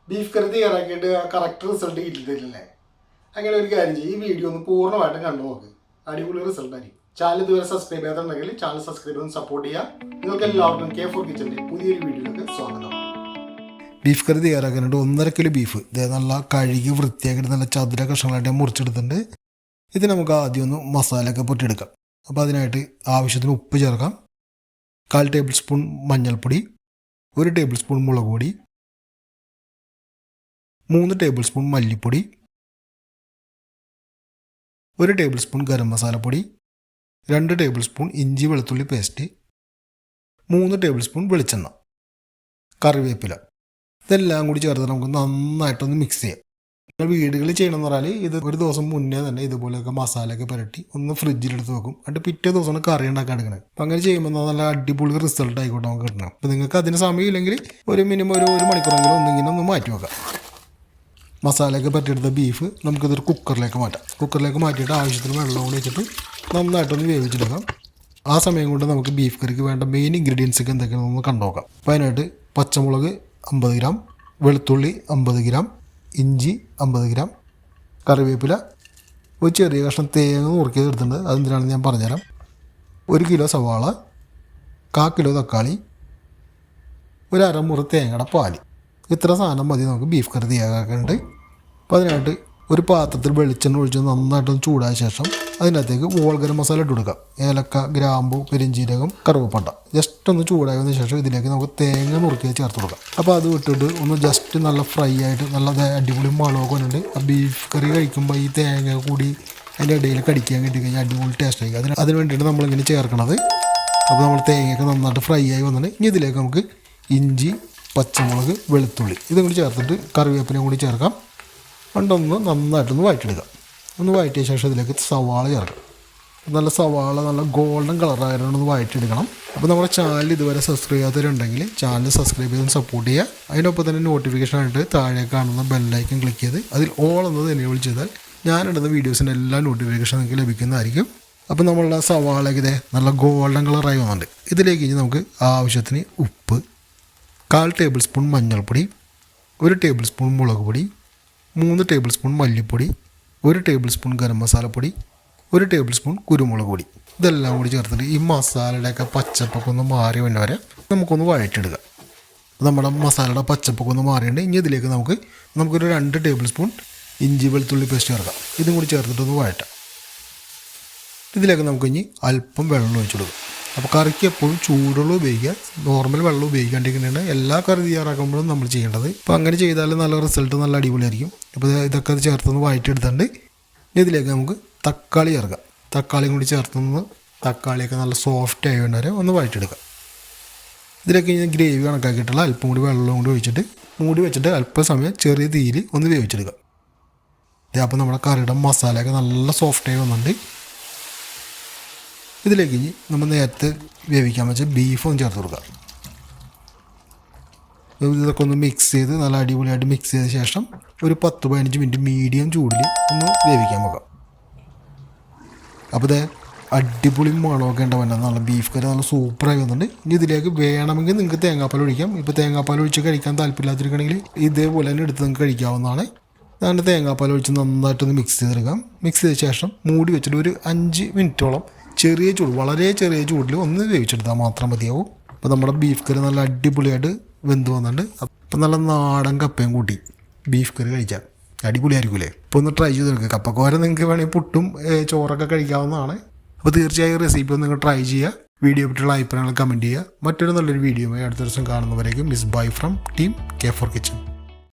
Beef കറി തയ്യാറാക്കിയിട്ട് correct result കിട്ടിയിട്ടില്ലേ? അങ്ങനെ ഒരു കാര്യം ചെയ്യും, ഈ വീഡിയോ ഒന്ന് പൂർണ്ണമായിട്ടും കണ്ടു നോക്ക്. അടിപൊളി റിസൾട്ട് ആയിരിക്കും. ചാനൽ ഇതുവരെ സബ്സ്ക്രൈബ് ചെയ്യാത്തുണ്ടെങ്കിൽ ചാനൽ സബ്സ്ക്രൈബ് ചെയ്ത് സപ്പോർട്ട് ചെയ്യുക. നിങ്ങൾക്ക് എല്ലാവർക്കും K4 കിച്ചൻ്റെ പുതിയൊരു വീഡിയോയിലേക്ക് സ്വാഗതം. ബീഫ് കറി തയ്യാറാക്കാനായിട്ട് 1.5 കിലോ ബീഫ് നല്ല കഴുകി വൃത്തിയാക്കിയിട്ട് നല്ല ചതുര കഷ്ണങ്ങളായിട്ട് മുറിച്ചെടുത്തിട്ടുണ്ട്. ഇത് നമുക്ക് ആദ്യം ഒന്ന് മസാലയൊക്കെ പൊട്ടിയെടുക്കാം. അപ്പോൾ അതിനായിട്ട് ആവശ്യത്തിന് ഉപ്പ് ചേർക്കാം, 1/4 ടേബിൾ സ്പൂൺ മഞ്ഞൾപ്പൊടി, 1 ടേബിൾ സ്പൂൺ മുളക് പൊടി, 3 ടേബിൾ സ്പൂൺ മല്ലിപ്പൊടി, 1 ടേബിൾ സ്പൂൺ ഗരം മസാലപ്പൊടി, 2 ടേബിൾ സ്പൂൺ ഇഞ്ചി വെളുത്തുള്ളി പേസ്റ്റ്, 3 ടേബിൾ സ്പൂൺ വെളിച്ചെണ്ണ, കറിവേപ്പില. ഇതെല്ലാം കൂടി ചേർത്ത് നമുക്ക് നന്നായിട്ടൊന്ന് മിക്സ് ചെയ്യാം. നിങ്ങൾ വീടുകളിൽ ചെയ്യണമെന്ന് പറഞ്ഞാൽ ഇത് ഒരു ദിവസം മുന്നേ തന്നെ ഇതുപോലെയൊക്കെ മസാലയൊക്കെ പുരട്ടി ഒന്ന് ഫ്രിഡ്ജിലെടുത്ത് വെക്കും. എന്നിട്ട് പിറ്റേ ദിവസമാണ് കറി ഉണ്ടാക്കാൻ എടുക്കുന്നത്. അപ്പം അങ്ങനെ ചെയ്യുമ്പോൾ നല്ല അടിപൊളി റിസൾട്ട് ആയിക്കോട്ടെ നമുക്ക് കിട്ടണം. അപ്പോൾ നിങ്ങൾക്ക് അതിന് സമയമില്ലെങ്കിൽ ഒരു മിനിമം ഒരു മണിക്കൂറെങ്കിലും ഒന്ന് മാറ്റി വെക്കാം. മസാലയൊക്കെ പറ്റിയെടുത്ത ബീഫ് നമുക്കിതൊരു കുക്കറിലേക്ക് മാറ്റാം. കുക്കറിലേക്ക് മാറ്റിയിട്ട് ആവശ്യത്തിന് വെള്ളം കൂടി വെച്ചിട്ട് നന്നായിട്ടൊന്ന് വേവിച്ചെടുക്കാം. ആ സമയം കൊണ്ട് നമുക്ക് ബീഫ് കറിക്ക് വേണ്ട മെയിൻ ഇൻഗ്രീഡിയൻസൊക്കെ എന്തൊക്കെയാണെന്ന് കണ്ടുനോക്കാം. അപ്പോൾ അതിനായിട്ട് പച്ചമുളക് 50 ഗ്രാം, വെളുത്തുള്ളി 50 ഗ്രാം, ഇഞ്ചി 50 ഗ്രാം, കറിവേപ്പില, ഒരു ചെറിയ കഷ്ണം തേങ്ങ നുറുക്കിയത് എടുത്തിട്ടുണ്ട്. അതെന്തിനാണെന്ന് ഞാൻ പറഞ്ഞുതരാം. 1 കിലോ സവാള, 1/4 കിലോ തക്കാളി, ഒരു അരമുറി തേങ്ങയുടെ പാൽ. ഇത്ര സാധനം മതി നമുക്ക് ബീഫ് കറി തയ്യാറാക്കാനുണ്ട്. അപ്പോൾ അതിനായിട്ട് ഒരു പാത്രത്തിൽ വെളിച്ചെണ്ണ ഒഴിച്ച് നന്നായിട്ടൊന്ന് ചൂടായ ശേഷം അതിനകത്തേക്ക് ഗരം മസാല ഇട്ട് കൊടുക്കാം. ഏലക്ക, ഗ്രാമ്പു, പെരിഞ്ചീരകം, കറുവപ്പട്ട. ജസ്റ്റ് ഒന്ന് ചൂടായതിനു ശേഷം ഇതിലേക്ക് നമുക്ക് തേങ്ങ നുറുക്കി ചേർത്ത് കൊടുക്കാം. അപ്പോൾ അത് വിട്ടിട്ട് ഒന്ന് ജസ്റ്റ് നല്ല ഫ്രൈ ആയിട്ട് നല്ല അടിപൊളി മണമൊക്കെ വന്നിട്ട് ആ ബീഫ് കറി കഴിക്കുമ്പോൾ ഈ തേങ്ങ കൂടി അതിൻ്റെ ഇടയിൽ കടിക്കാൻ കിട്ടി കഴിഞ്ഞാൽ അടിപൊളി ടേസ്റ്റ് ആയിരിക്കും. അതിന് വേണ്ടിയിട്ട് നമ്മളിങ്ങനെ ചേർക്കണത്. അപ്പോൾ നമ്മൾ തേങ്ങയൊക്കെ നന്നായിട്ട് ഫ്രൈ ആയി വന്നിട്ട് ഇനി ഇതിലേക്ക് നമുക്ക് ഇഞ്ചി, പച്ചമുളക്, വെളുത്തുള്ളി ഇതും കൂടി ചേർത്തിട്ട് കറിവേപ്പിലയും കൂടി ചേർക്കാം. പണ്ടൊന്ന് നന്നായിട്ടൊന്ന് വഴറ്റിയെടുക്കാം. ഒന്ന് വഴറ്റിയ ശേഷം ഇതിലേക്ക് സവാള ചേർക്കാം. നല്ല സവാള നല്ല ഗോൾഡൻ കളറായിട്ടൊന്ന് വഴറ്റിയെടുക്കണം. അപ്പോൾ നമ്മുടെ ചാനൽ ഇതുവരെ സബ്സ്ക്രൈബ് ചെയ്യാത്തവരുണ്ടെങ്കിൽ ചാനൽ സബ്സ്ക്രൈബ് ചെയ്ത് സപ്പോർട്ട് ചെയ്യുക. അതിനൊപ്പം തന്നെ നോട്ടിഫിക്കേഷനായിട്ട് താഴെ കാണുന്ന ബെല്ലൈക്കൺ ക്ലിക്ക് ചെയ്ത് അതിൽ ഓൾ എന്നത് എനേബിൾ ചെയ്താൽ ഞാനിടുന്ന വീഡിയോസിൻ്റെ എല്ലാ നോട്ടിഫിക്കേഷൻ നിങ്ങൾക്ക് ലഭിക്കുന്നതായിരിക്കും. അപ്പോൾ നമ്മളുടെ സവാളയ്ക്ക് ഇതേ നല്ല ഗോൾഡൻ കളറായി വന്നിട്ടുണ്ട്. ഇതിലേക്ക് ഇനി നമുക്ക് ആവശ്യത്തിന് ഉപ്പ്, 1/4 ടേബിൾ സ്പൂൺ മഞ്ഞൾപ്പൊടി, 1 ടേബിൾ സ്പൂൺ മുളക് പൊടി, 3 ടേബിൾ സ്പൂൺ മല്ലിപ്പൊടി, 1 ടേബിൾ സ്പൂൺ ഗരം മസാലപ്പൊടി, 1 ടേബിൾ സ്പൂൺ കുരുമുളക് പൊടി. ഇതെല്ലാം കൂടി ചേർത്തിട്ട് ഈ മസാലയുടെയൊക്കെ പച്ചപ്പൊക്കെ ഒന്ന് മാറി വരെ നമുക്കൊന്ന് വഴറ്റിയെടുക്കാം. നമ്മുടെ മസാലയുടെ പച്ചപ്പൊക്കെ ഒന്ന് മാറിയുണ്ട്. ഇനി ഇതിലേക്ക് നമുക്കൊരു 2 ടേബിൾ സ്പൂൺ ഇഞ്ചി വെളുത്തുള്ളി പേസ്റ്റ് ചേർക്കാം. ഇതും കൂടി ചേർത്തിട്ടൊന്ന് വഴറ്റാം. ഇതിലേക്ക് നമുക്ക് ഇനി അല്പം വെള്ളം ഒഴിച്ചു കൊടുക്കാം. അപ്പോൾ കറിക്ക് എപ്പോഴും ചൂടുവെള്ളം ഉപയോഗിക്കുക, നോർമൽ വെള്ളം ഉപയോഗിക്കാണ്ടിരിക്കുന്നതാണ് എല്ലാ കറി തയ്യാറാക്കുമ്പോഴും നമ്മൾ ചെയ്യേണ്ടത്. അപ്പോൾ അങ്ങനെ ചെയ്താൽ നല്ല റിസൾട്ട് നല്ല അടിപൊളിയായിരിക്കും. അപ്പോൾ ഇതൊക്കെ ചേർത്തൊന്ന് വഴറ്റിയെടുത്തുണ്ട്. ഇതിലേക്ക് നമുക്ക് തക്കാളി ചേർക്കാം. തക്കാളിയും കൂടി ചേർത്തൊന്ന് തക്കാളിയൊക്കെ നല്ല സോഫ്റ്റ് ആയി വരെ ഒന്ന് വഴറ്റിയെടുക്കാം. ഇതിലേക്ക് ഇനി ഗ്രേവി കണക്കാക്കിയിട്ടുള്ള അല്പം കൂടി വെള്ളം കൂടി ഒഴിച്ചിട്ട് മൂടി വെച്ചിട്ട് അല്പസമയം ചെറിയ തീയിൽ ഒന്ന് വേവിച്ചെടുക്കാം. അപ്പോൾ നമ്മുടെ കറിയുടെ മസാലയൊക്കെ നല്ല സോഫ്റ്റായി വന്നിട്ടുണ്ട്. ഇതിലേക്ക് ഇനി നമ്മൾ നേരത്തെ വേവിക്കാൻ വെച്ച ബീഫ് ഒന്ന് ചേർത്ത് കൊടുക്കാം. ഇതൊക്കെ ഒന്ന് മിക്സ് ചെയ്ത് നല്ല അടിപൊളിയായിട്ട് മിക്സ് ചെയ്ത ശേഷം ഒരു 10-15 മിനിറ്റ് മീഡിയം ചൂടിൽ ഒന്ന് വേവിക്കാൻ വെക്കാം. അപ്പോൾ ഇത് അടിപൊളി മണമൊക്കെ ഉണ്ടാവുന്നത് നല്ല ബീഫ് കറി നല്ല സൂപ്പറായി വന്നിട്ടുണ്ട്. ഇനി ഇതിലേക്ക് വേണമെങ്കിൽ നിങ്ങൾക്ക് തേങ്ങാപ്പാൽ ഒഴിക്കാം. ഇപ്പോൾ തേങ്ങാപ്പാൽ ഒഴിച്ച് കഴിക്കാൻ താല്പര്യമില്ലാത്തിരിക്കണമെങ്കിൽ ഇതേപോലെ തന്നെ എടുത്ത് നിങ്ങൾക്ക് കഴിക്കാവുന്നതാണ്. അതുകൊണ്ട് തേങ്ങാപ്പാൽ ഒഴിച്ച് നന്നായിട്ടൊന്ന് മിക്സ് ചെയ്തെടുക്കാം. മിക്സ് ചെയ്ത ശേഷം മൂടി വെച്ചിട്ട് ഒരു 5 മിനിറ്റോളം ചെറിയ ചൂട്, വളരെ ചെറിയ ചൂടിൽ ഒന്ന് വേവിച്ചെടുത്താൽ മാത്രം മതിയാവും. അപ്പോൾ നമ്മുടെ ബീഫ് കറി നല്ല അടിപൊളിയായിട്ട് വെന്ത് വന്നിട്ടുണ്ട്. അപ്പോൾ നല്ല നാടൻ കപ്പയും കൂട്ടി ബീഫ് കറി കഴിക്കാം, അടിപൊളിയായിരിക്കില്ലേ? ഇപ്പോൾ ഒന്ന് ട്രൈ ചെയ്ത് നോക്കുക. കപ്പക്കോര നിങ്ങൾക്ക് വേണമെങ്കിൽ പുട്ടും ചോറൊക്കെ കഴിക്കാവുന്നതാണ്. അപ്പോൾ തീർച്ചയായും റെസിപ്പി ഒന്ന് നിങ്ങൾ ട്രൈ ചെയ്യുക. വീഡിയോ പറ്റിയുള്ള അഭിപ്രായങ്ങൾ കമൻറ്റ് ചെയ്യുക. മറ്റൊരു നല്ലൊരു വീഡിയോയുമായി അടുത്ത ദിവസം കാണുന്നവരേക്കും മിസ് bye from team K4 kitchen.